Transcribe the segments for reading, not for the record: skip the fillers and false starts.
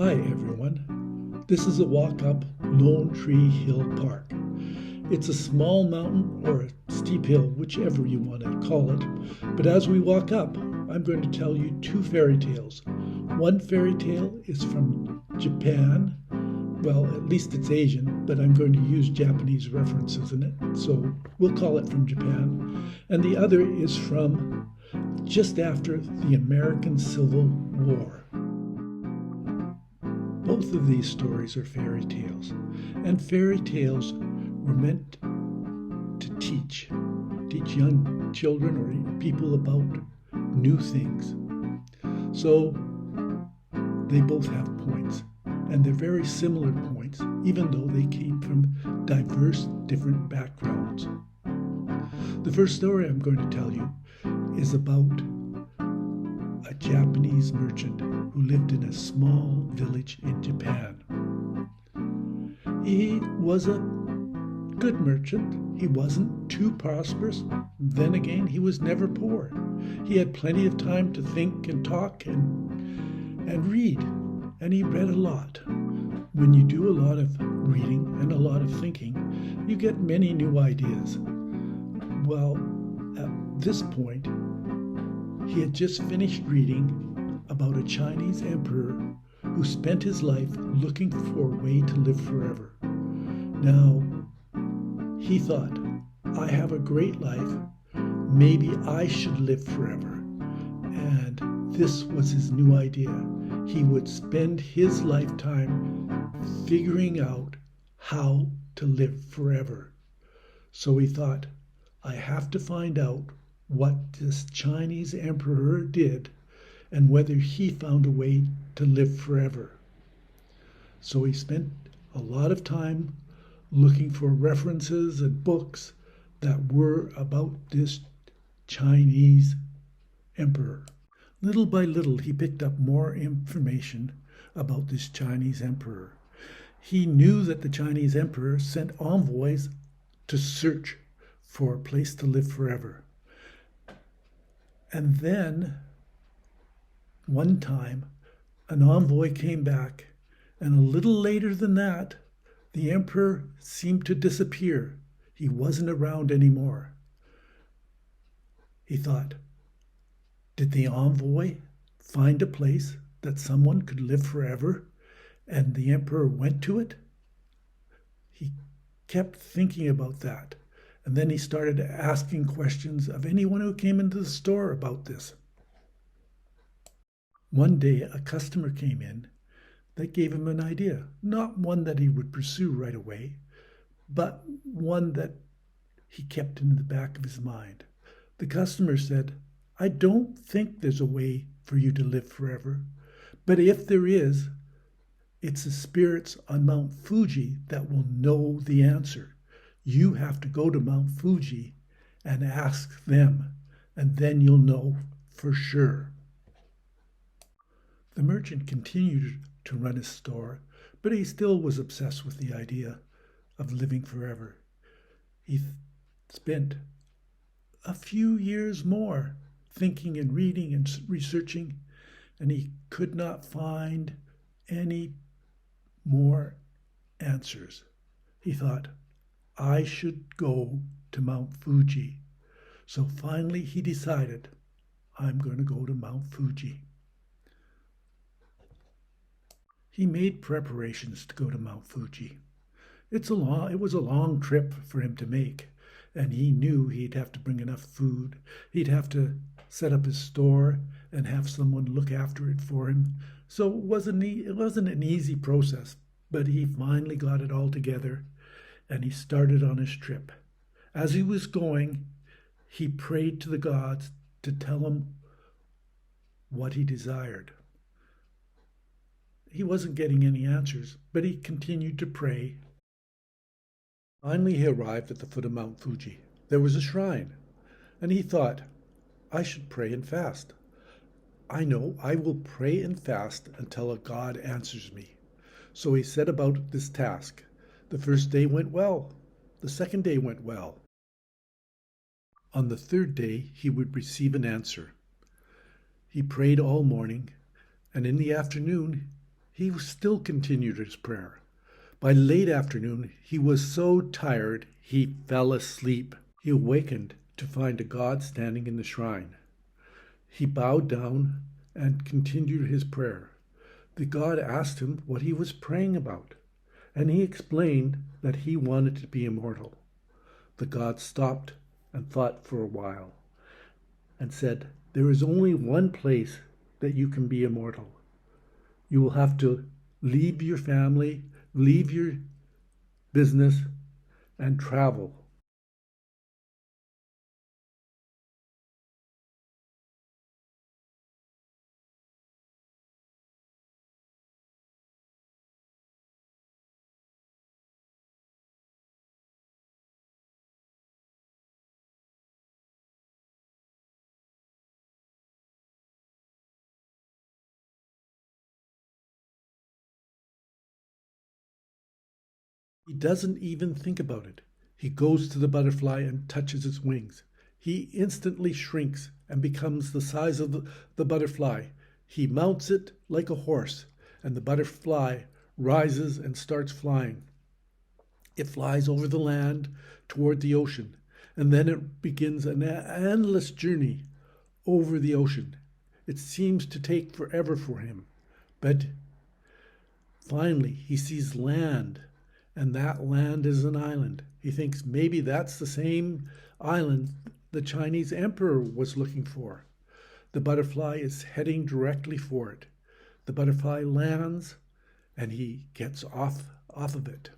Hi everyone. This is a walk up Lone Tree Hill Park. It's a small mountain or a steep hill, whichever you want to call it. But as we walk up, I'm going to tell you two fairy tales. One fairy tale is from Japan. Well, at least it's Asian, but I'm going to use Japanese references in it, so we'll call it from Japan. And the other is from just after the American Civil War. Both of these stories are fairy tales, and fairy tales were meant to teach young children or people about new things. So they both have points, and they're very similar points, even though they came from diverse, different backgrounds. The first story I'm going to tell you is about a Japanese merchant who lived in a small village in Japan. He was a good merchant. He wasn't too prosperous. Then again, he was never poor. He had plenty of time to think and talk and read, and he read a lot. When you do a lot of reading and a lot of thinking, you get many new ideas. Well, at this point, he had just finished reading about a Chinese emperor who spent his life looking for a way to live forever. Now, he thought, I have a great life. Maybe I should live forever. And this was his new idea. He would spend his lifetime figuring out how to live forever. So he thought, I have to find out what this Chinese emperor did and whether he found a way to live forever. So he spent a lot of time looking for references and books that were about this Chinese emperor. Little by little, he picked up more information about this Chinese emperor. He knew that the Chinese emperor sent envoys to search for a place to live forever. And then, one time, an envoy came back, and a little later than that, the emperor seemed to disappear. He wasn't around anymore. He thought, did the envoy find a place that someone could live forever, and the emperor went to it? He kept thinking about that. And then he started asking questions of anyone who came into the store about this. One day, a customer came in that gave him an idea. Not one that he would pursue right away, but one that he kept in the back of his mind. The customer said, I don't think there's a way for you to live forever, but if there is, it's the spirits on Mount Fuji that will know the answer. You have to go to Mount Fuji and ask them, and then you'll know for sure. The merchant continued to run his store, but he still was obsessed with the idea of living forever. He spent a few years more thinking and reading and researching, and he could not find any more answers. He thought, I should go to Mount Fuji. So finally he decided, I'm going to go to Mount Fuji. He made preparations to go to Mount Fuji. It was a long trip for him to make, and he knew he'd have to bring enough food. He'd have to set up his store and have someone look after it for him. So it wasn't an easy process, but he finally got it all together. And he started on his trip. As he was going, he prayed to the gods to tell him what he desired. He wasn't getting any answers, but he continued to pray. Finally, he arrived at the foot of Mount Fuji. There was a shrine, and he thought, I should pray and fast. I know I will pray and fast until a god answers me. So he set about this task. The first day went well. The second day went well. On the third day, he would receive an answer. He prayed all morning, and in the afternoon, he still continued his prayer. By late afternoon, he was so tired he fell asleep. He awakened to find a god standing in the shrine. He bowed down and continued his prayer. The god asked him what he was praying about, and he explained that he wanted to be immortal. The god stopped and thought for a while and said, "There is only one place that you can be immortal. You will have to leave your family, leave your business, and travel." He doesn't even think about it. He goes to the butterfly and touches its wings. He instantly shrinks and becomes the size of the butterfly. He mounts it like a horse, and the butterfly rises and starts flying. It flies over the land toward the ocean, and then it begins an endless journey over the ocean. It seems to take forever for him, but finally he sees land, and that land is an island. He thinks maybe that's the same island the Chinese emperor was looking for. The butterfly is heading directly for it. The butterfly lands and he gets off of it.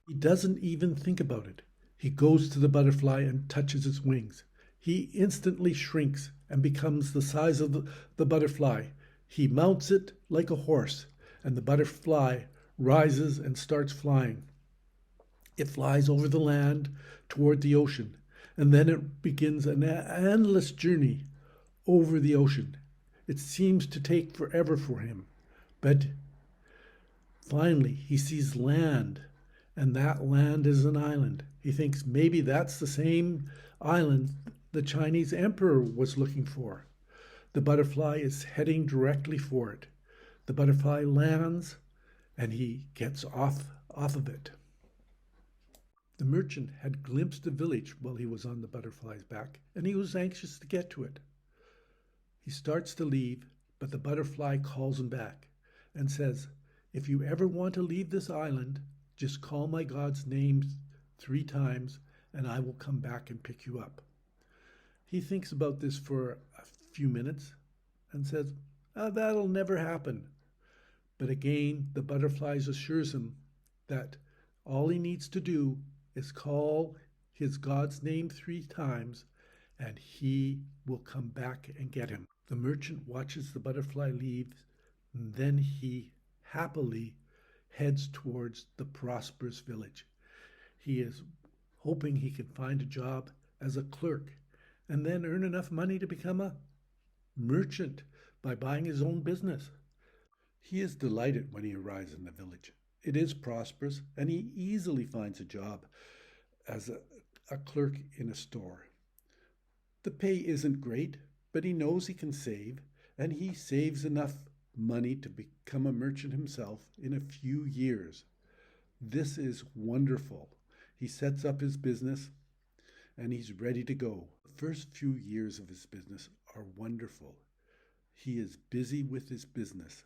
He doesn't even think about it. He goes to the butterfly and touches its wings. He instantly shrinks and becomes the size of the butterfly. He mounts it like a horse, and the butterfly rises and starts flying. It flies over the land toward the ocean, and then it begins an endless journey over the ocean. It seems to take forever for him, but finally he sees land, and that land is an island. He thinks maybe that's the same island the Chinese emperor was looking for. The butterfly is heading directly for it. The butterfly lands and he gets off of it. The merchant had glimpsed the village while he was on the butterfly's back, and he was anxious to get to it. He starts to leave, but the butterfly calls him back and says, "If you ever want to leave this island, just call my god's name 3 times, and I will come back and pick you up." He thinks about this for a few minutes and says, "That'll never happen." But again, the butterfly assures him that all he needs to do is call his god's name 3 times, and he will come back and get him. The merchant watches the butterfly leave, and then he happily heads towards the prosperous village. He is hoping he can find a job as a clerk and then earn enough money to become a merchant by buying his own business. He is delighted when he arrives in the village. It is prosperous, and he easily finds a job as a clerk in a store. The pay isn't great, but he knows he can save, and he saves enough money to become a merchant himself in a few years. This is wonderful. He sets up his business and he's ready to go. The first few years of his business are wonderful. He is busy with his business,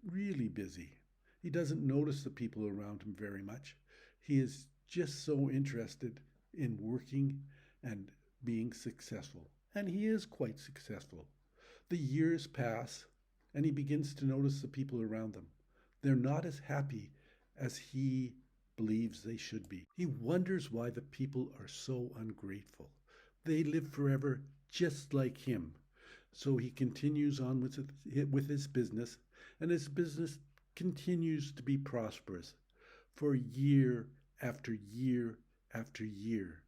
really busy. He doesn't notice the people around him very much. He is just so interested in working and being successful. And he is quite successful. The years pass, and he begins to notice the people around him. They're not as happy as he believes they should be. He wonders why the people are so ungrateful. They live forever just like him. So he continues on with his business, and his business continues to be prosperous for year after year after year.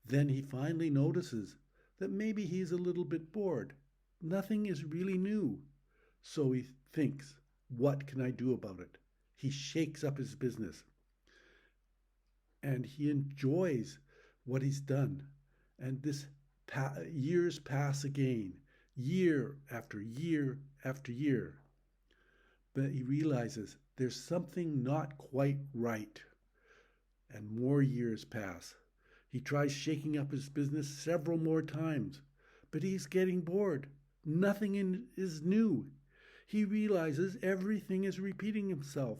Then he finally notices that maybe he's a little bit bored. Nothing is really new. So he thinks, what can I do about it? He shakes up his business and he enjoys what he's done. And this years pass again, year after year after year. But he realizes there's something not quite right, and more years pass. He tries shaking up his business several more times, but he's getting bored. Nothing is new. He realizes everything is repeating itself.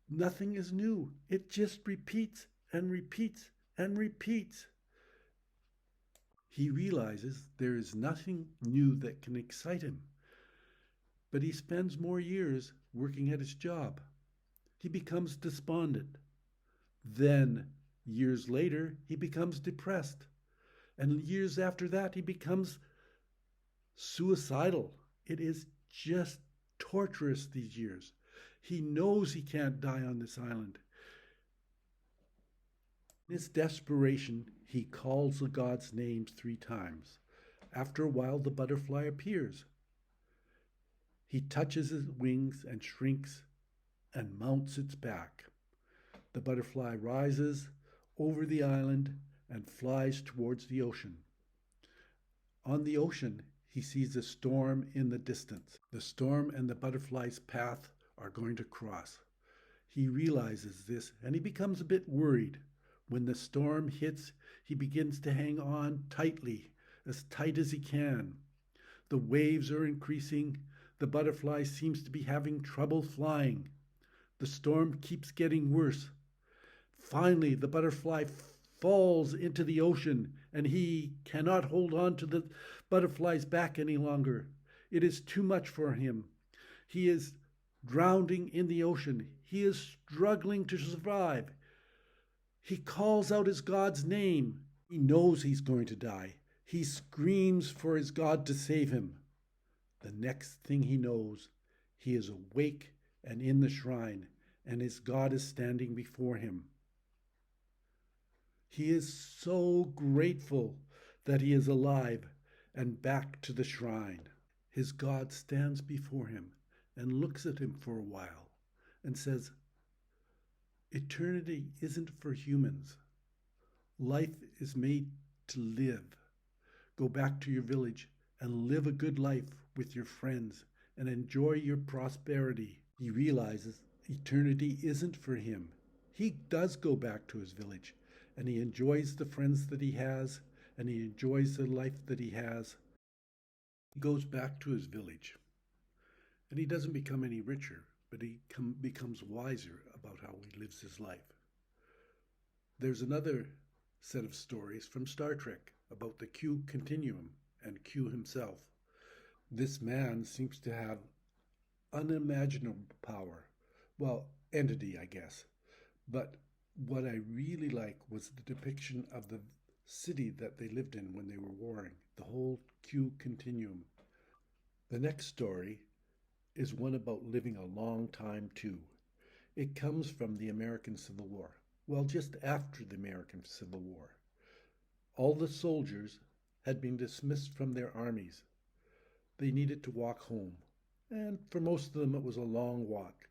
Nothing is new. It just repeats and repeats and repeats. He realizes there is nothing new that can excite him, but he spends more years working at his job. He becomes despondent. Then, years later, he becomes depressed. And years after that, he becomes suicidal. It is just torturous these years. He knows he can't die on this island. In his desperation, he calls the god's names 3 times. After a while, the butterfly appears. He touches his wings and shrinks and mounts its back. The butterfly rises over the island and flies towards the ocean. On the ocean, he sees a storm in the distance. The storm and the butterfly's path are going to cross. He realizes this and he becomes a bit worried. When the storm hits, he begins to hang on tightly, as tight as he can. The waves are increasing. The butterfly seems to be having trouble flying. The storm keeps getting worse. Finally, the butterfly falls into the ocean, and he cannot hold on to the butterfly's back any longer. It is too much for him. He is drowning in the ocean. He is struggling to survive. He calls out his God's name. He knows he's going to die. He screams for his God to save him. The next thing he knows, he is awake and in the shrine, and his God is standing before him. He is so grateful that he is alive and back to the shrine. His God stands before him and looks at him for a while and says, "Eternity isn't for humans. Life is made to live. Go back to your village and live a good life with your friends and enjoy your prosperity." He realizes eternity isn't for him. He does go back to his village and he enjoys the friends that he has and he enjoys the life that he has. He goes back to his village and he doesn't become any richer, but he becomes wiser about how he lives his life. There's another set of stories from Star Trek about the Q Continuum and Q himself. This man seems to have unimaginable power. Well, entity, I guess. But what I really like was the depiction of the city that they lived in when they were warring, the whole Q Continuum. The next story is one about living a long time too. It comes from the American Civil War. Well, just after the American Civil War. All the soldiers had been dismissed from their armies. They needed to walk home, and for most of them it was a long walk.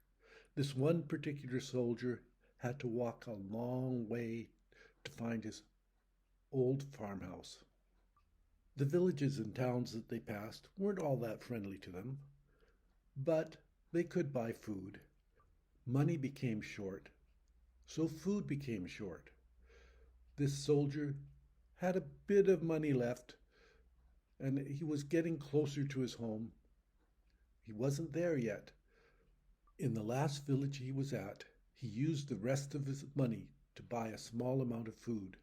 This one particular soldier had to walk a long way to find his old farmhouse. The villages and towns that they passed weren't all that friendly to them, but they could buy food. Money became short, so food became short. This soldier had a bit of money left, and he was getting closer to his home. He wasn't there yet. In the last village he was at, he used the rest of his money to buy a small amount of food.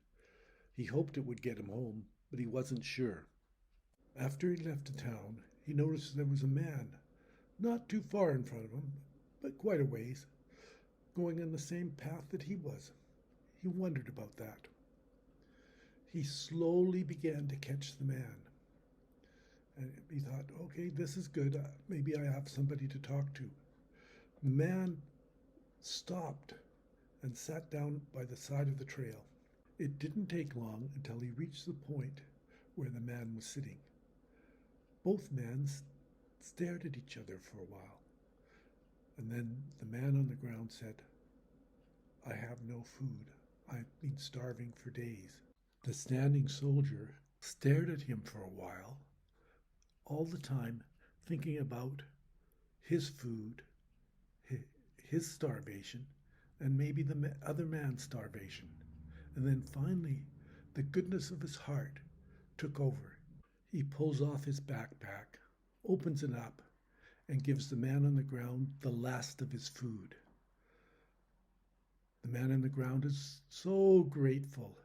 He hoped it would get him home, but he wasn't sure. After he left the town, he noticed there was a man, not too far in front of him, but quite a ways, going on the same path that he was. He wondered about that. He slowly began to catch the man. And he thought, okay, this is good. Maybe I have somebody to talk to. The man stopped and sat down by the side of the trail. It didn't take long until he reached the point where the man was sitting. Both men stared at each other for a while. And then the man on the ground said, "I have no food. I've been starving for days." The standing soldier stared at him for a while, all the time thinking about his food, his starvation, and maybe the other man's starvation. And then finally, the goodness of his heart took over. He pulls off his backpack, opens it up, and gives the man on the ground the last of his food. The man on the ground is so grateful,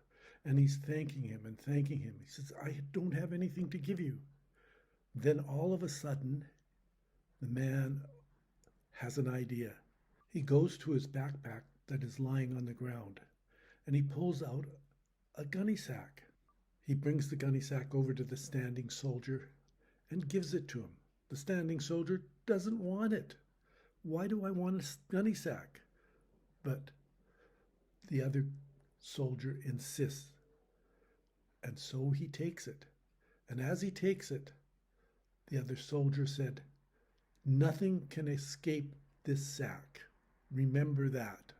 and he's thanking him and thanking him. He says, I don't have anything to give you. Then all of a sudden, the man has an idea. He goes to his backpack that is lying on the ground, and he pulls out a gunny sack. He brings the gunny sack over to the standing soldier and gives it to him. The standing soldier doesn't want it. Why do I want a gunny sack? But the other soldier insists, and so he takes it. And as he takes it, the other soldier said, nothing can escape this sack. Remember that.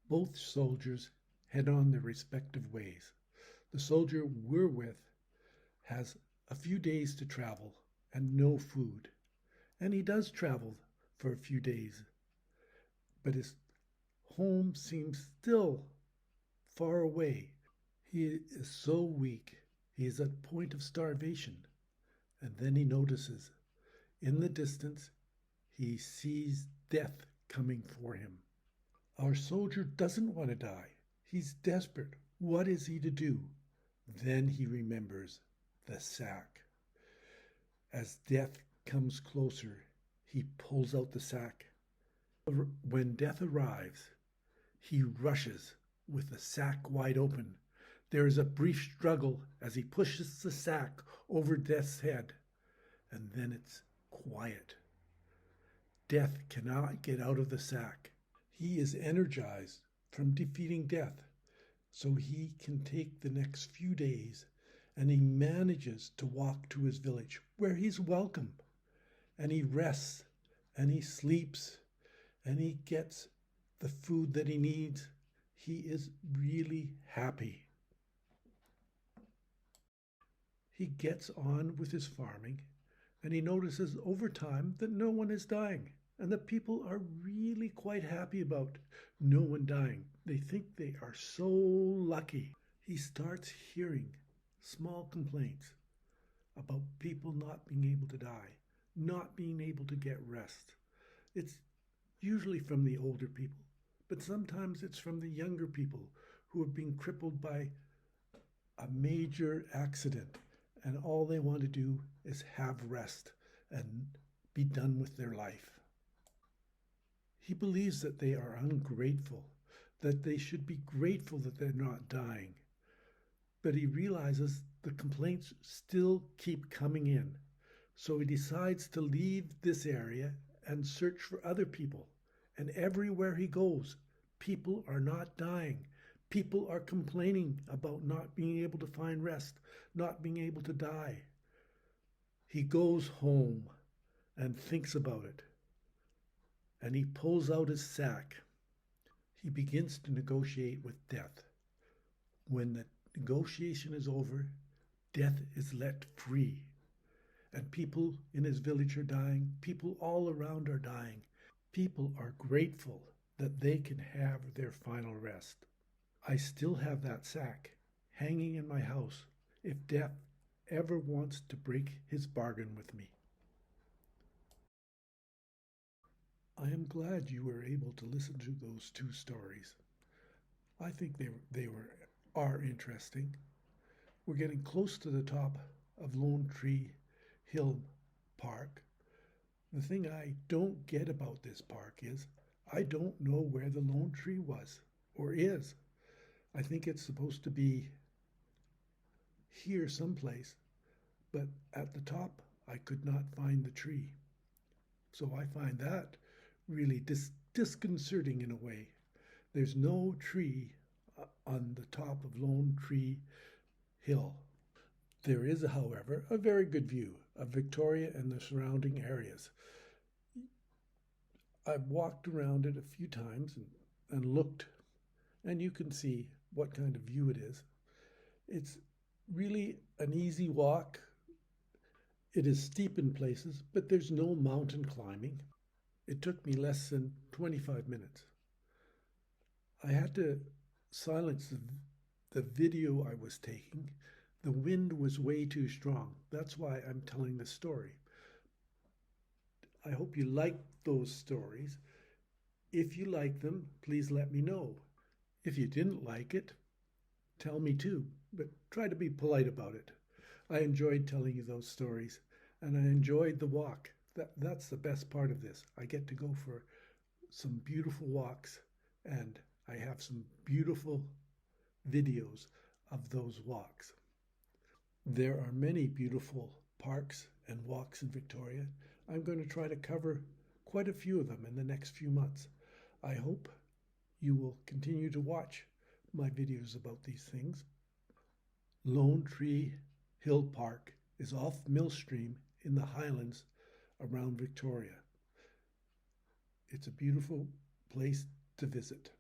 Both soldiers head on their respective ways. The soldier we're with has a few days to travel and no food. And he does travel for a few days. But his home seems still far away. He is so weak. He is at the point of starvation. And then he notices, in the distance, he sees death coming for him. Our soldier doesn't want to die. He's desperate. What is he to do? Then he remembers the sack. As death comes closer, he pulls out the sack. When death arrives, he rushes with the sack wide open. There is a brief struggle as he pushes the sack over Death's head, and then it's quiet. Death cannot get out of the sack. He is energized from defeating death, so he can take the next few days, and he manages to walk to his village where he's welcome, and he rests, and he sleeps, and he gets the food that he needs. He is really happy. He gets on with his farming, and he notices over time that no one is dying, and the people are really quite happy about no one dying. They think they are so lucky. He starts hearing small complaints about people not being able to die, not being able to get rest. It's usually from the older people, but sometimes it's from the younger people who have been crippled by a major accident, and all they want to do is have rest and be done with their life. He believes that they are ungrateful, that they should be grateful that they're not dying. But he realizes the complaints still keep coming in. So he decides to leave this area and search for other people. And everywhere he goes, people are not dying. People are complaining about not being able to find rest, not being able to die. He goes home and thinks about it. And he pulls out his sack. He begins to negotiate with death. When the negotiation is over, death is let free. And people in his village are dying. People all around are dying. People are grateful that they can have their final rest. I still have that sack hanging in my house if death ever wants to break his bargain with me. I am glad you were able to listen to those two stories. I think they are interesting. We're getting close to the top of Lone Tree Hill Park. The thing I don't get about this park is I don't know where the lone tree was or is. I think it's supposed to be here someplace, but at the top I could not find the tree. So I find that really disconcerting in a way. There's no tree on the top of Lone Tree Hill. There is, however, a very good view of Victoria and the surrounding areas. I've walked around it a few times and looked, and you can see what kind of view it is. It's really an easy walk. It is steep in places, but there's no mountain climbing. It took me less than 25 minutes. I had to silence the video I was taking. The wind was way too strong. That's why I'm telling this story. I hope you like those stories. If you like them, please let me know. If you didn't like it, tell me too, but try to be polite about it. I enjoyed telling you those stories, and I enjoyed the walk. That's the best part of this. I get to go for some beautiful walks, and I have some beautiful videos of those walks. There are many beautiful parks and walks in Victoria. I'm going to try to cover quite a few of them in the next few months. I hope you will continue to watch my videos about these things. Lone Tree Hill Park is off Millstream in the Highlands around Victoria. It's a beautiful place to visit.